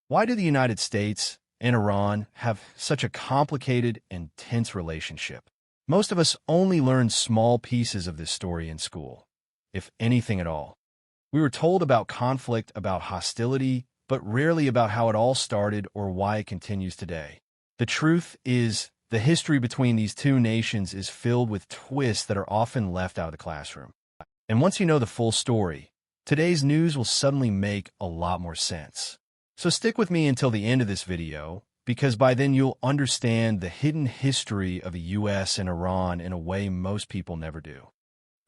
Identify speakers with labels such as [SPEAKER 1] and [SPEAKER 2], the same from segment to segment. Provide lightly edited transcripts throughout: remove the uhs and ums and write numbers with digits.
[SPEAKER 1] Why do the United States and Iran have such a complicated and tense relationship? Most of us only learn small pieces of this story in school, if anything at all. We were told about conflict, about hostility, but rarely about how it all started or why it continues today. The truth is, the history between these two nations is filled with twists that are often left out of the classroom. And once you know the full story, today's news will suddenly make a lot more sense. So stick with me until the end of this video, because by then you'll understand the hidden history of the US and Iran in a way most people never do.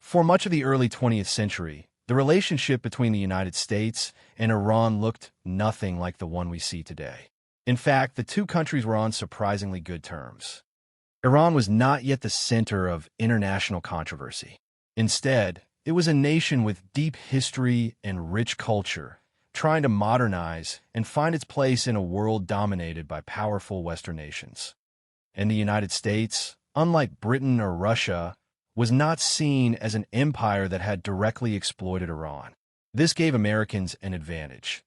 [SPEAKER 1] For much of the early 20th century, the relationship between the United States and Iran looked nothing like the one we see today. In fact, the two countries were on surprisingly good terms. Iran was not yet the center of international controversy. Instead, it was a nation with deep history and rich culture, trying to modernize and find its place in a world dominated by powerful Western nations. And the United States, unlike Britain or Russia, was not seen as an empire that had directly exploited Iran. This gave Americans an advantage.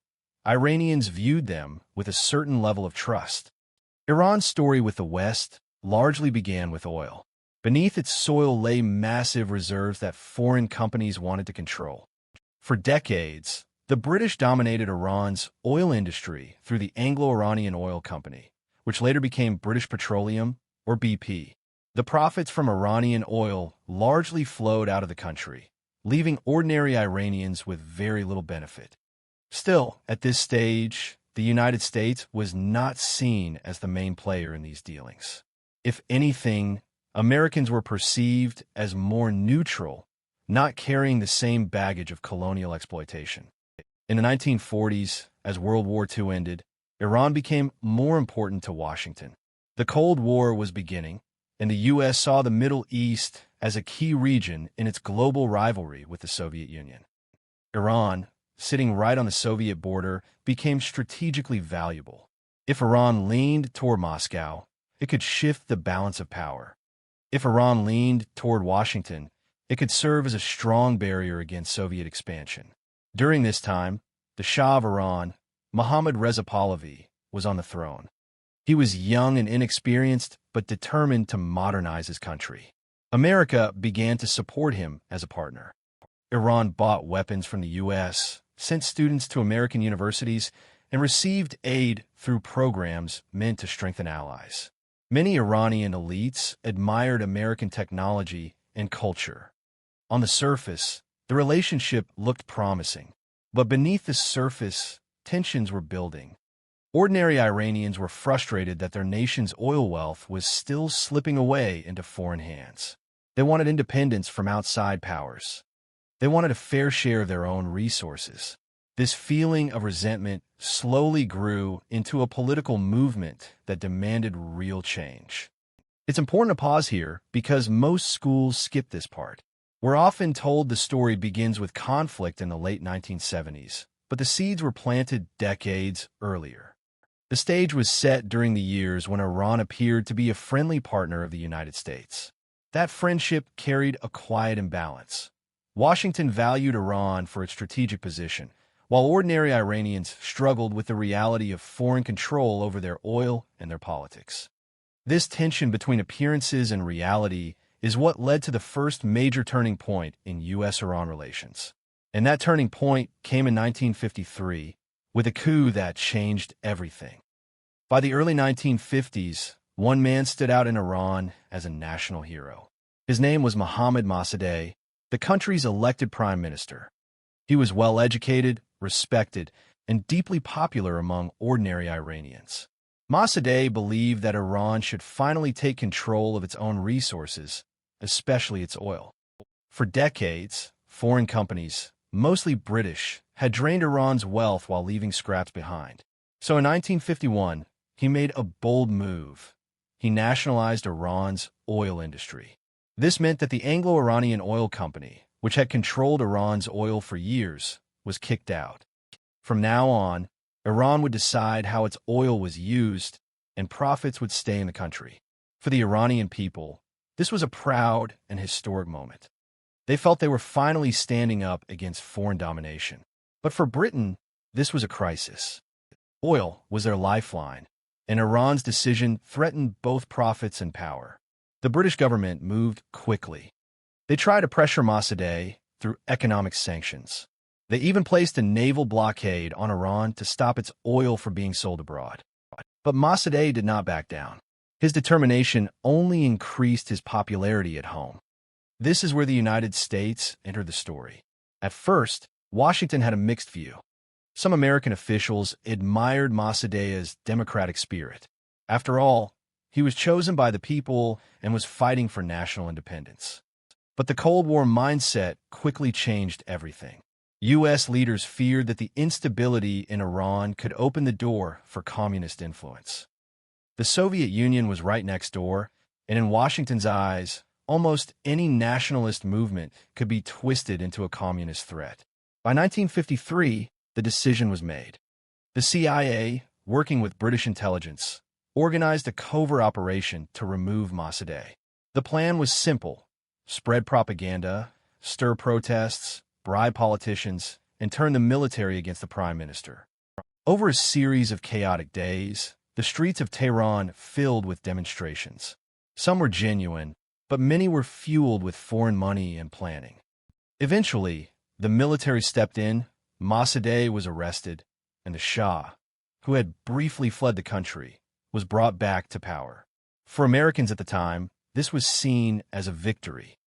[SPEAKER 1] Iranians viewed them with a certain level of trust. Iran's story with the West largely began with oil. Beneath its soil lay massive reserves that foreign companies wanted to control. For decades, the British dominated Iran's oil industry through the Anglo-Iranian Oil Company, which later became British Petroleum, or BP. The profits from Iranian oil largely flowed out of the country, leaving ordinary Iranians with very little benefit. Still, at this stage, the United States was not seen as the main player in these dealings. If anything, Americans were perceived as more neutral, not carrying the same baggage of colonial exploitation. In the 1940s, as World War II ended, Iran became more important to Washington. The Cold War was beginning, and the U.S. saw the Middle East as a key region in its global rivalry with the Soviet Union. Iran, sitting right on the Soviet border, became strategically valuable. If Iran leaned toward Moscow, it could shift the balance of power. If Iran leaned toward Washington, it could serve as a strong barrier against Soviet expansion. During this time, the Shah of Iran, Mohammad Reza Pahlavi, was on the throne. He was young and inexperienced, but determined to modernize his country. America began to support him as a partner. Iran bought weapons from the U.S., sent students to American universities, and received aid through programs meant to strengthen allies. Many Iranian elites admired American technology and culture. On the surface, the relationship looked promising, but beneath the surface, tensions were building. Ordinary Iranians were frustrated that their nation's oil wealth was still slipping away into foreign hands. They wanted independence from outside powers. They wanted a fair share of their own resources. This feeling of resentment slowly grew into a political movement that demanded real change. It's important to pause here because most schools skip this part. We're often told the story begins with conflict in the late 1970s, but the seeds were planted decades earlier. The stage was set during the years when Iran appeared to be a friendly partner of the United States. That friendship carried a quiet imbalance. Washington valued Iran for its strategic position, while ordinary Iranians struggled with the reality of foreign control over their oil and their politics. This tension between appearances and reality is what led to the first major turning point in U.S.-Iran relations. And that turning point came in 1953, with a coup that changed everything. By the early 1950s, one man stood out in Iran as a national hero. His name was Mohammad Mossadegh, the country's elected prime minister. He was well-educated, respected, and deeply popular among ordinary Iranians. Mossadegh believed that Iran should finally take control of its own resources, especially its oil. For decades, foreign companies, mostly British, had drained Iran's wealth while leaving scraps behind. So in 1951, he made a bold move. He nationalized Iran's oil industry. This meant that the Anglo-Iranian Oil Company, which had controlled Iran's oil for years, was kicked out. From now on, Iran would decide how its oil was used, and profits would stay in the country. For the Iranian people, this was a proud and historic moment. They felt they were finally standing up against foreign domination. But for Britain, this was a crisis. Oil was their lifeline, and Iran's decision threatened both profits and power. The British government moved quickly. They tried to pressure Mossadegh through economic sanctions. They even placed a naval blockade on Iran to stop its oil from being sold abroad. But Mossadegh did not back down. His determination only increased his popularity at home. This is where the United States entered the story. At first, Washington had a mixed view. Some American officials admired Mossadegh's democratic spirit. After all, he was chosen by the people and was fighting for national independence. But the Cold War mindset quickly changed everything. U.S. leaders feared that the instability in Iran could open the door for communist influence. The Soviet Union was right next door, and in Washington's eyes, almost any nationalist movement could be twisted into a communist threat. By 1953, the decision was made. The CIA, working with British intelligence, organized a covert operation to remove Mossadegh. The plan was simple: spread propaganda, stir protests, bribe politicians, and turn the military against the prime minister. Over a series of chaotic days, the streets of Tehran filled with demonstrations. Some were genuine, but many were fueled with foreign money and planning. Eventually, the military stepped in, Mossadegh was arrested, and the Shah, who had briefly fled the country, was brought back to power. For Americans at the time, this was seen as a victory.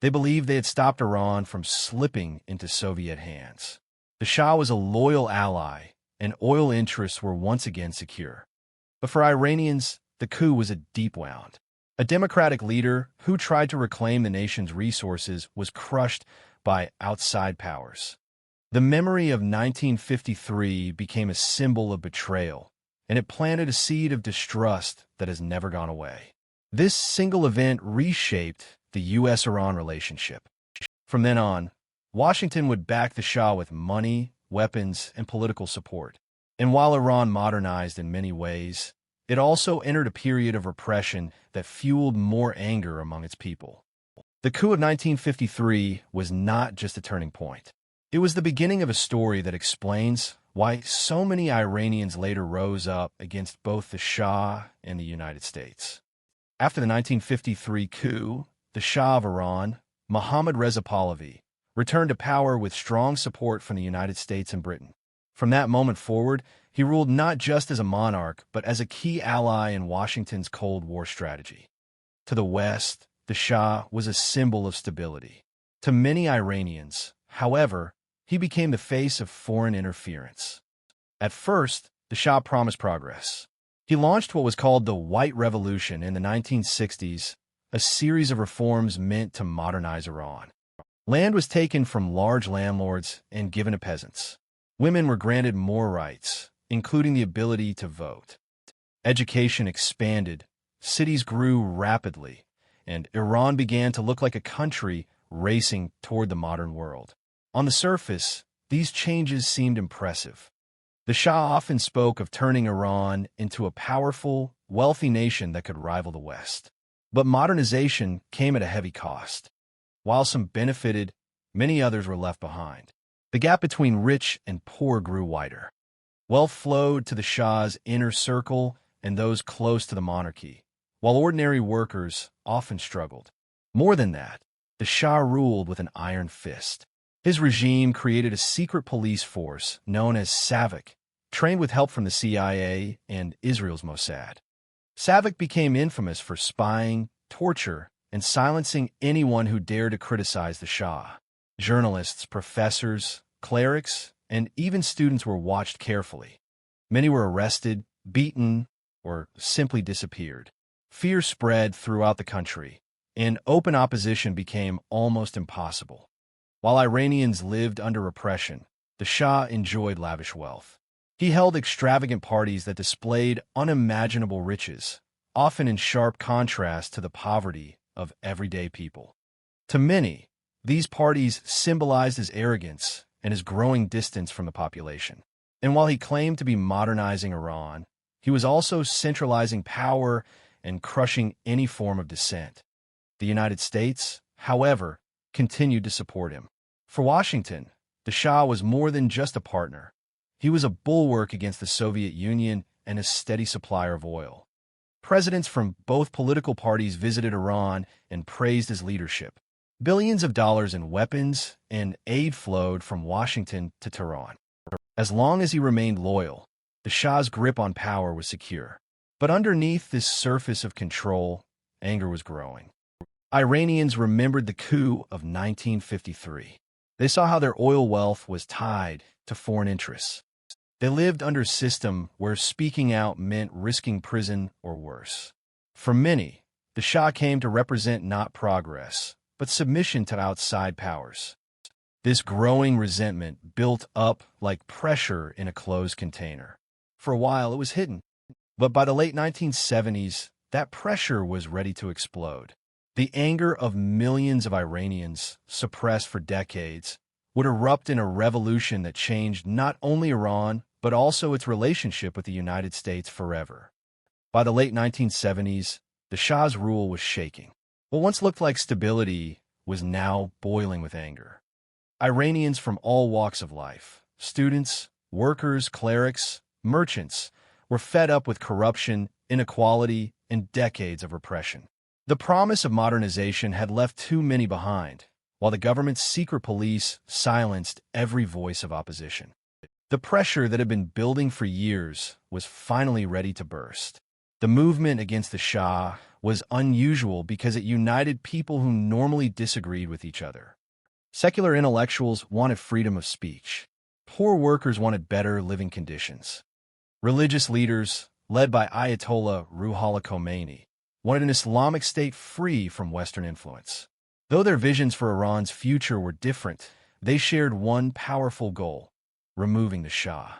[SPEAKER 1] They believed they had stopped Iran from slipping into Soviet hands. The Shah was a loyal ally, and oil interests were once again secure. But for Iranians, the coup was a deep wound. A democratic leader who tried to reclaim the nation's resources was crushed by outside powers. The memory of 1953 became a symbol of betrayal, and it planted a seed of distrust that has never gone away. This single event reshaped the U.S.-Iran relationship. From then on, Washington would back the Shah with money, weapons, and political support. And while Iran modernized in many ways, it also entered a period of repression that fueled more anger among its people. The coup of 1953 was not just a turning point. It was the beginning of a story that explains why so many Iranians later rose up against both the Shah and the United States. After the 1953 coup, the Shah of Iran, Mohammad Reza Pahlavi, returned to power with strong support from the United States and Britain. From that moment forward, he ruled not just as a monarch, but as a key ally in Washington's Cold War strategy. To the West, the Shah was a symbol of stability. To many Iranians, however, he became the face of foreign interference. At first, the Shah promised progress. He launched what was called the White Revolution in the 1960s, a series of reforms meant to modernize Iran. Land was taken from large landlords and given to peasants. Women were granted more rights, including the ability to vote. Education expanded, cities grew rapidly, and Iran began to look like a country racing toward the modern world. On the surface, these changes seemed impressive. The Shah often spoke of turning Iran into a powerful, wealthy nation that could rival the West. But modernization came at a heavy cost. While some benefited, many others were left behind. The gap between rich and poor grew wider. Wealth flowed to the Shah's inner circle and those close to the monarchy, while ordinary workers often struggled. More than that, the Shah ruled with an iron fist. His regime created a secret police force known as SAVAK, trained with help from the CIA and Israel's Mossad. SAVAK became infamous for spying, torture, and silencing anyone who dared to criticize the Shah. Journalists, professors, clerics, and even students were watched carefully. Many were arrested, beaten, or simply disappeared. Fear spread throughout the country, and open opposition became almost impossible. While Iranians lived under repression, the Shah enjoyed lavish wealth. He held extravagant parties that displayed unimaginable riches, often in sharp contrast to the poverty of everyday people. To many, these parties symbolized his arrogance and his growing distance from the population. And while he claimed to be modernizing Iran, he was also centralizing power and crushing any form of dissent. The United States, however, continued to support him. For Washington, the Shah was more than just a partner. He was a bulwark against the Soviet Union and a steady supplier of oil. Presidents from both political parties visited Iran and praised his leadership. Billions of dollars in weapons and aid flowed from Washington to Tehran. As long as he remained loyal, the Shah's grip on power was secure. But underneath this surface of control, anger was growing. Iranians remembered the coup of 1953. They saw how their oil wealth was tied to foreign interests. They lived under a system where speaking out meant risking prison or worse. For many, the Shah came to represent not progress, but submission to outside powers. This growing resentment built up like pressure in a closed container. For a while, it was hidden. But by the late 1970s, that pressure was ready to explode. The anger of millions of Iranians, suppressed for decades, would erupt in a revolution that changed not only Iran, but also its relationship with the United States forever. By the late 1970s, the Shah's rule was shaking. What once looked like stability was now boiling with anger. Iranians from all walks of life, students, workers, clerics, merchants, were fed up with corruption, inequality, and decades of repression. The promise of modernization had left too many behind, while the government's secret police silenced every voice of opposition. The pressure that had been building for years was finally ready to burst. The movement against the Shah was unusual because it united people who normally disagreed with each other. Secular intellectuals wanted freedom of speech. Poor workers wanted better living conditions. Religious leaders, led by Ayatollah Ruhollah Khomeini, wanted an Islamic state free from Western influence. Though their visions for Iran's future were different, they shared one powerful goal: removing the Shah.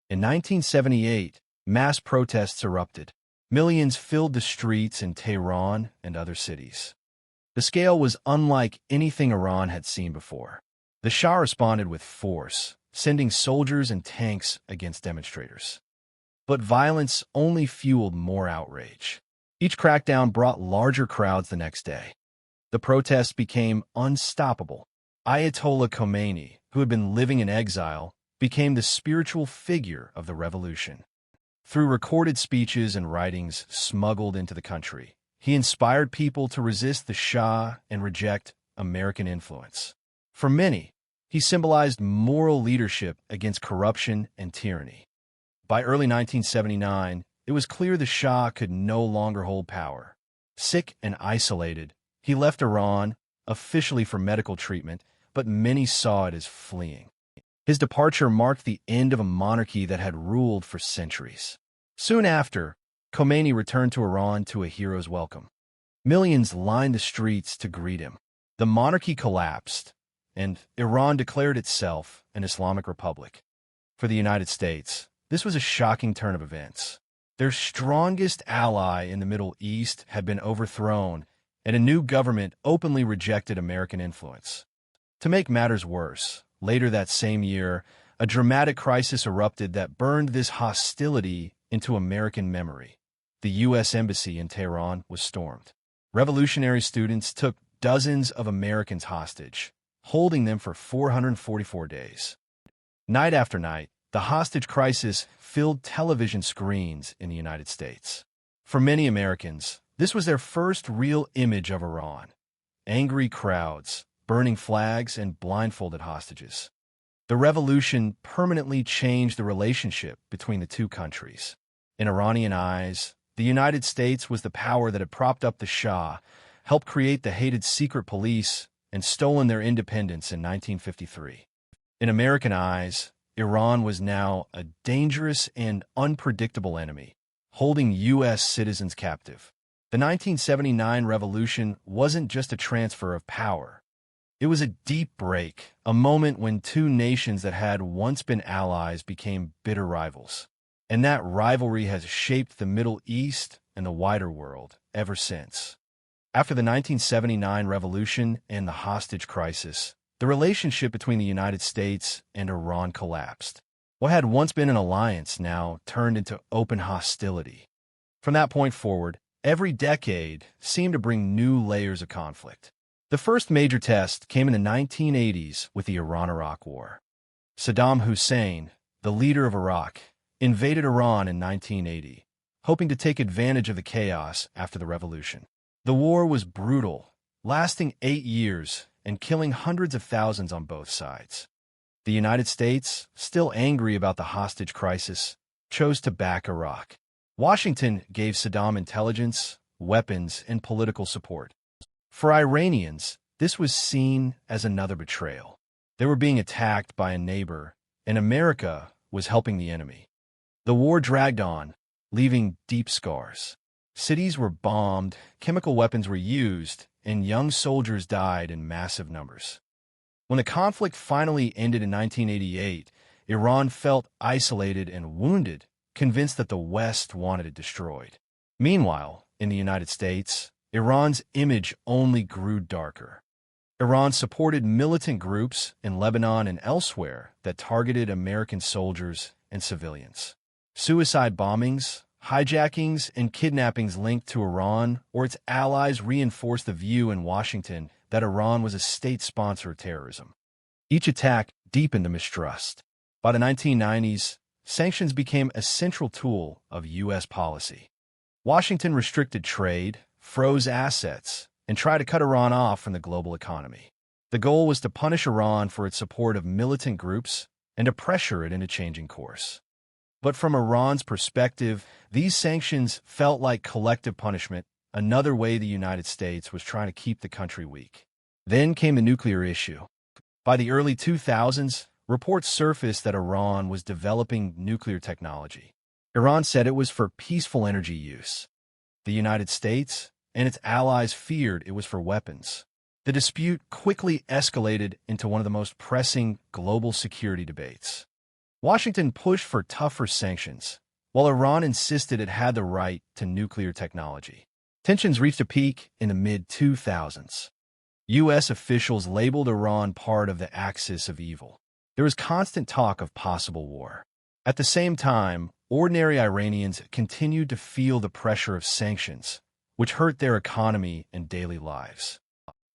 [SPEAKER 1] In 1978, mass protests erupted. Millions filled the streets in Tehran and other cities. The scale was unlike anything Iran had seen before. The Shah responded with force, sending soldiers and tanks against demonstrators. But violence only fueled more outrage. Each crackdown brought larger crowds the next day. The protests became unstoppable. Ayatollah Khomeini, who had been living in exile, became the spiritual figure of the revolution. Through recorded speeches and writings smuggled into the country, he inspired people to resist the Shah and reject American influence. For many, he symbolized moral leadership against corruption and tyranny. By early 1979, it was clear the Shah could no longer hold power. Sick and isolated, he left Iran, officially for medical treatment, but many saw it as fleeing. His departure marked the end of a monarchy that had ruled for centuries. Soon after, Khomeini returned to Iran to a hero's welcome. Millions lined the streets to greet him. The monarchy collapsed, and Iran declared itself an Islamic republic. For the United States, this was a shocking turn of events. Their strongest ally in the Middle East had been overthrown, and a new government openly rejected American influence. To make matters worse, later that same year, a dramatic crisis erupted that burned this hostility into American memory. The U.S. Embassy in Tehran was stormed. Revolutionary students took dozens of Americans hostage, holding them for 444 days. Night after night, the hostage crisis filled television screens in the United States. For many Americans, this was their first real image of Iran: angry crowds, burning flags, and blindfolded hostages. The revolution permanently changed the relationship between the two countries. In Iranian eyes, the United States was the power that had propped up the Shah, helped create the hated secret police, and stolen their independence in 1953. In American eyes, Iran was now a dangerous and unpredictable enemy, holding U.S. citizens captive. The 1979 revolution wasn't just a transfer of power. It was a deep break, a moment when two nations that had once been allies became bitter rivals. And that rivalry has shaped the Middle East and the wider world ever since. After the 1979 revolution and the hostage crisis, the relationship between the United States and Iran collapsed. What had once been an alliance now turned into open hostility. From that point forward, every decade seemed to bring new layers of conflict. The first major test came in the 1980s with the Iran-Iraq War. Saddam Hussein, the leader of Iraq, invaded Iran in 1980, hoping to take advantage of the chaos after the revolution. The war was brutal, lasting 8 years and killing hundreds of thousands on both sides. The United States, still angry about the hostage crisis, chose to back Iraq. Washington gave Saddam intelligence, weapons, and political support. For Iranians, this was seen as another betrayal. They were being attacked by a neighbor, and America was helping the enemy. The war dragged on, leaving deep scars. Cities were bombed, chemical weapons were used, and young soldiers died in massive numbers. When the conflict finally ended in 1988, Iran felt isolated and wounded, convinced that the West wanted it destroyed. Meanwhile, in the United States, Iran's image only grew darker. Iran supported militant groups in Lebanon and elsewhere that targeted American soldiers and civilians. Suicide bombings, hijackings, and kidnappings linked to Iran or its allies reinforced the view in Washington that Iran was a state sponsor of terrorism. Each attack deepened the mistrust. By the 1990s, sanctions became a central tool of U.S. policy. Washington restricted trade, froze assets, and tried to cut Iran off from the global economy. The goal was to punish Iran for its support of militant groups and to pressure it into changing course. But from Iran's perspective, these sanctions felt like collective punishment, another way the United States was trying to keep the country weak. Then came the nuclear issue. By the early 2000s, reports surfaced that Iran was developing nuclear technology. Iran said it was for peaceful energy use. The United States and its allies feared it was for weapons. The dispute quickly escalated into one of the most pressing global security debates. Washington pushed for tougher sanctions, while Iran insisted it had the right to nuclear technology. Tensions reached a peak in the mid-2000s. U.S. officials labeled Iran part of the axis of evil. There was constant talk of possible war. At the same time, ordinary Iranians continued to feel the pressure of sanctions, which hurt their economy and daily lives.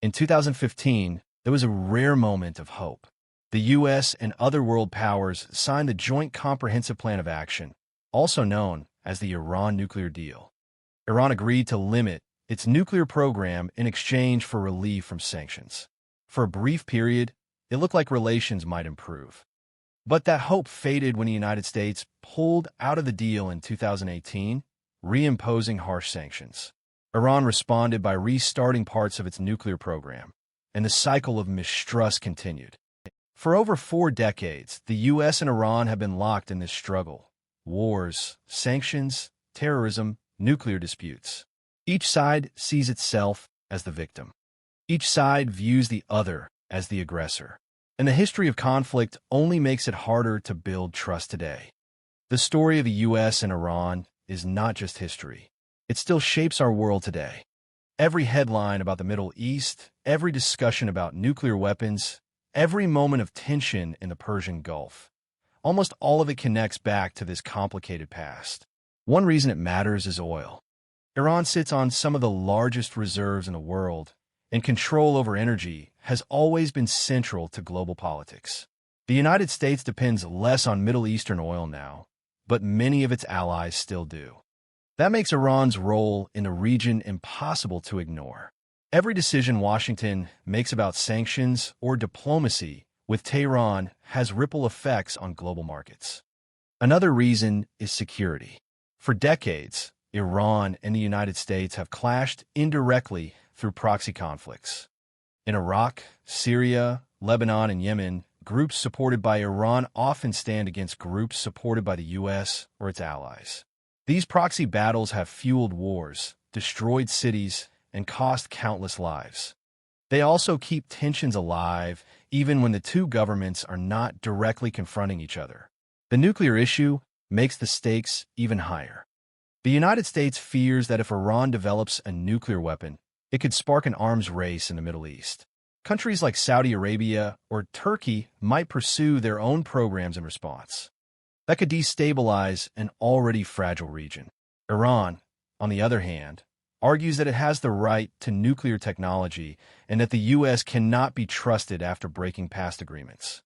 [SPEAKER 1] In 2015, there was a rare moment of hope. The U.S. and other world powers signed the Joint Comprehensive Plan of Action, also known as the Iran nuclear deal. Iran agreed to limit its nuclear program in exchange for relief from sanctions. For a brief period, it looked like relations might improve. But that hope faded when the United States pulled out of the deal in 2018, reimposing harsh sanctions. Iran responded by restarting parts of its nuclear program, and the cycle of mistrust continued. For over 4 decades, the U.S. and Iran have been locked in this struggle. Wars, sanctions, terrorism, nuclear disputes. Each side sees itself as the victim. Each side views the other as the aggressor. And the history of conflict only makes it harder to build trust today. The story of the U.S. and Iran is not just history. It still shapes our world today. Every headline about the Middle East, every discussion about nuclear weapons, every moment of tension in the Persian Gulf, almost all of it connects back to this complicated past. One reason it matters is oil. Iran sits on some of the largest reserves in the world, and control over energy has always been central to global politics. The United States depends less on Middle Eastern oil now, but many of its allies still do. That makes Iran's role in the region impossible to ignore. Every decision Washington makes about sanctions or diplomacy with Tehran has ripple effects on global markets. Another reason is security. For decades, Iran and the United States have clashed indirectly through proxy conflicts. In Iraq, Syria, Lebanon, and Yemen, groups supported by Iran often stand against groups supported by the U.S. or its allies. These proxy battles have fueled wars, destroyed cities, and cost countless lives. They also keep tensions alive even when the two governments are not directly confronting each other. The nuclear issue makes the stakes even higher. The United States fears that if Iran develops a nuclear weapon, it could spark an arms race in the Middle East. Countries like Saudi Arabia or Turkey might pursue their own programs in response. That could destabilize an already fragile region. Iran, on the other hand, argues that it has the right to nuclear technology and that the U.S. cannot be trusted after breaking past agreements.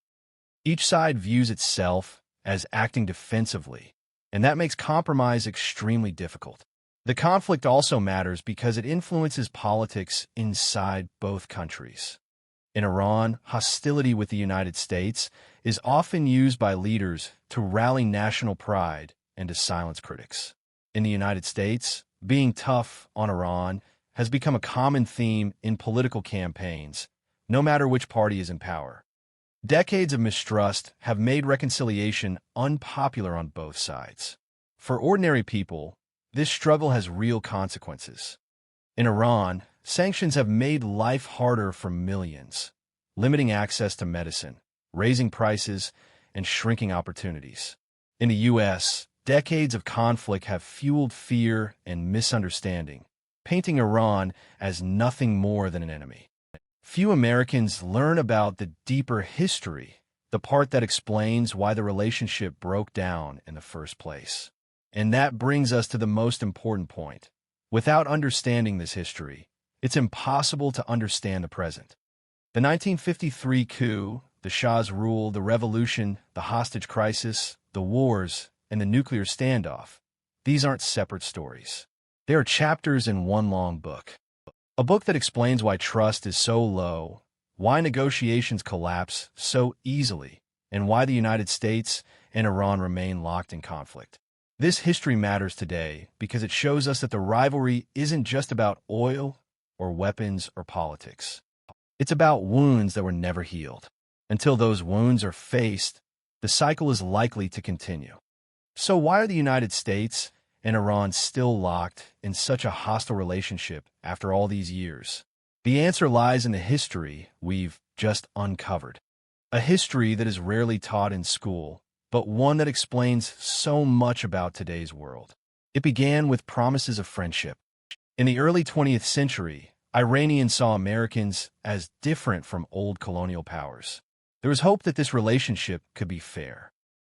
[SPEAKER 1] Each side views itself as acting defensively, and that makes compromise extremely difficult. The conflict also matters because it influences politics inside both countries. In Iran, hostility with the United States is often used by leaders to rally national pride and to silence critics. In the United States, being tough on Iran has become a common theme in political campaigns, no matter which party is in power. Decades of mistrust have made reconciliation unpopular on both sides. For ordinary people, this struggle has real consequences. In Iran, sanctions have made life harder for millions, limiting access to medicine, raising prices, and shrinking opportunities. In the U.S., decades of conflict have fueled fear and misunderstanding, painting Iran as nothing more than an enemy. Few Americans learn about the deeper history, the part that explains why the relationship broke down in the first place. And that brings us to the most important point. Without understanding this history, it's impossible to understand the present. The 1953 coup, the Shah's rule, the revolution, the hostage crisis, the wars, and the nuclear standoff, these aren't separate stories. They are chapters in one long book. A book that explains why trust is so low, why negotiations collapse so easily, and why the United States and Iran remain locked in conflict. This history matters today because it shows us that the rivalry isn't just about oil or weapons or politics. It's about wounds that were never healed. Until those wounds are faced, the cycle is likely to continue. So why are the United States and Iran still locked in such a hostile relationship after all these years? The answer lies in the history we've just uncovered. A history that is rarely taught in school, but one that explains so much about today's world. It began with promises of friendship. In the early 20th century, Iranians saw Americans as different from old colonial powers. There was hope that this relationship could be fair.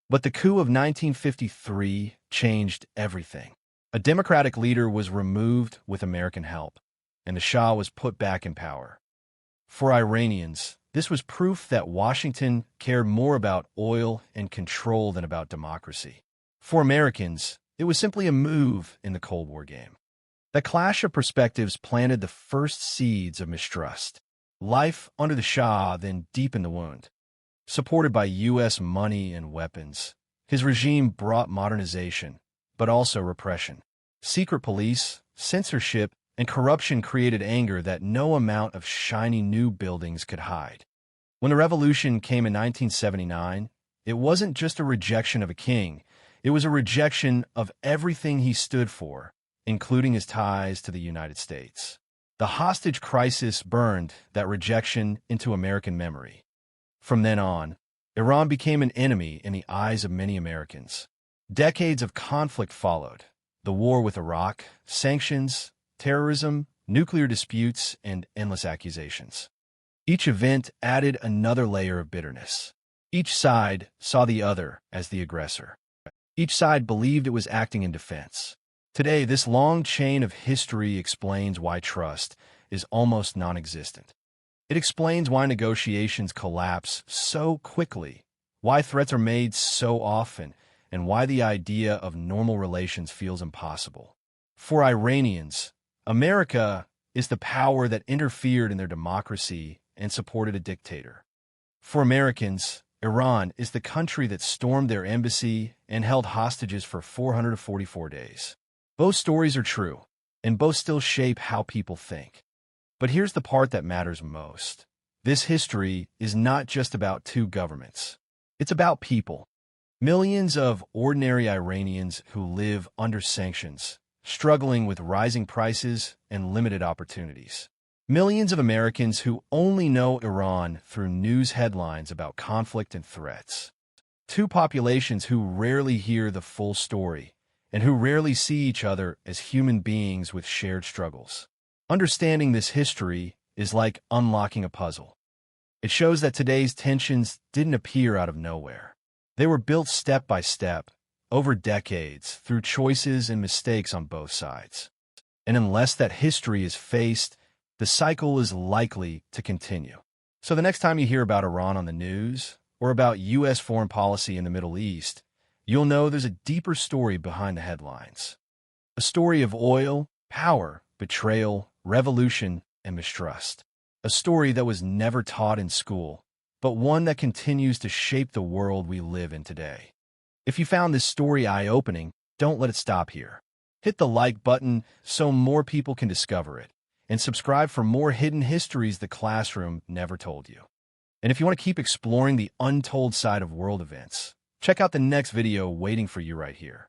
[SPEAKER 1] But the coup of 1953 changed everything. A democratic leader was removed with American help, and the Shah was put back in power. For Iranians, this was proof that Washington cared more about oil and control than about democracy. For Americans, it was simply a move in the Cold War game. The clash of perspectives planted the first seeds of mistrust. Life under the Shah then deepened the wound. Supported by U.S. money and weapons, his regime brought modernization, but also repression. Secret police, censorship, and corruption created anger that no amount of shiny new buildings could hide. When the revolution came in 1979, it wasn't just a rejection of a king, it was a rejection of everything he stood for, including his ties to the United States. The hostage crisis burned that rejection into American memory. From then on, Iran became an enemy in the eyes of many Americans. Decades of conflict followed: the war with Iraq, sanctions, terrorism, nuclear disputes, and endless accusations. Each event added another layer of bitterness. Each side saw the other as the aggressor. Each side believed it was acting in defense. Today, this long chain of history explains why trust is almost non-existent. It explains why negotiations collapse so quickly, why threats are made so often, and why the idea of normal relations feels impossible. For Iranians, America is the power that interfered in their democracy and supported a dictator. For Americans, Iran is the country that stormed their embassy and held hostages for 444 days. Both stories are true, and both still shape how people think. But here's the part that matters most. This history is not just about two governments. It's about people. Millions of ordinary Iranians who live under sanctions, struggling with rising prices and limited opportunities. Millions of Americans who only know Iran through news headlines about conflict and threats. Two populations who rarely hear the full story and who rarely see each other as human beings with shared struggles. Understanding this history is like unlocking a puzzle. It shows that today's tensions didn't appear out of nowhere. They were built step by step, over decades, through choices and mistakes on both sides. And unless that history is faced, the cycle is likely to continue. So the next time you hear about Iran on the news, or about U.S. foreign policy in the Middle East, you'll know there's a deeper story behind the headlines. A story of oil, power, betrayal, revolution, and mistrust. A story that was never taught in school, but one that continues to shape the world we live in today. If you found this story eye-opening, don't let it stop here. Hit the like button so more people can discover it, and subscribe for more hidden histories the classroom never told you. And if you want to keep exploring the untold side of world events, check out the next video waiting for you right here.